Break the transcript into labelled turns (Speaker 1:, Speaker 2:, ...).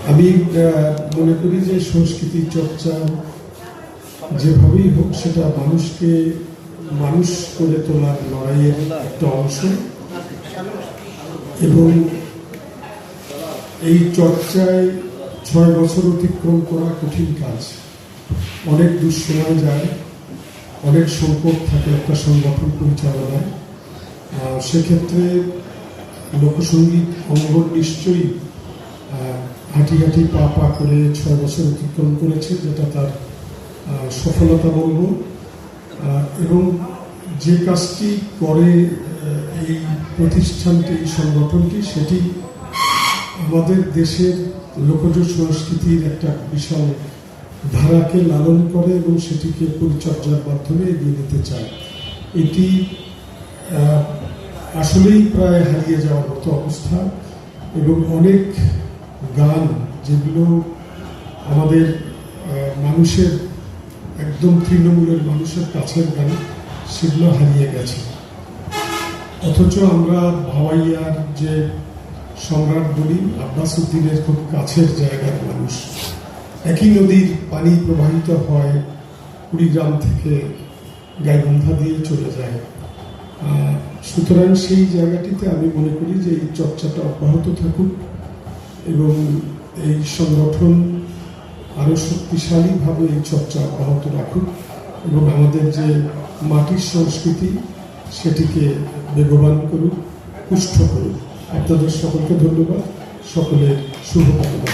Speaker 1: আমি মনে করি যে সংস্কৃতি চর্চা যেভাবেই হোক সেটা মানুষকে মানুষ করে তোলার লড়াইয়ের একটা অংশ, এবং এই চর্চায় 6 বছর অতিক্রম করা কঠিন কাজ। অনেক দুঃসময় যায়, অনেক সংকট থাকে একটা সংগঠন পরিচালনায়। সেক্ষেত্রে লোকসঙ্গীত অঙ্গন নিশ্চয়ই হাঁটি হাঁটি পা পা করে 6 বছর অতিক্রম করেছে, যেটা তার সফলতা বলব। এবং যে কাজটি করে এই প্রতিষ্ঠানটি, এই সংগঠনটি, সেটি আমাদের দেশের লোকজ সংস্কৃতির একটা বিশাল ধারাকে লালন করে এবং সেটিকে পরিচর্যার মাধ্যমে এগিয়ে নিতে চায়। এটি আসলেই প্রায় হারিয়ে যাওয়ার মতো অবস্থা, এবং অনেক গান যেগুলো আমাদের মানুষের একদম তৃণমূলের মানুষের কাছের গান, সেগুলো হারিয়ে গেছে। অথচ আমরা ভাওয়াইয়ার যে সম্রাট বলি, আব্বাস উদ্দিনের খুব কাছের জায়গার মানুষ। একই নদীর পানি প্রবাহিত হয় কুড়িগ্রাম থেকে গাইবান্ধা দিয়ে চলে যায়। সুতরাং সেই জায়গাটিতে আমি মনে করি যে এই চর্চাটা অব্যাহত থাকুক এবং এই সংগঠন আরও শক্তিশালীভাবে এই চর্চা অব্যাহত রাখুক এবং আমাদের যে মাটির সংস্কৃতি সেটিকে বেগবান করুক, পুষ্ট করুক। আপনাদের সকলকে ধন্যবাদ, সকলের শুভকামনা।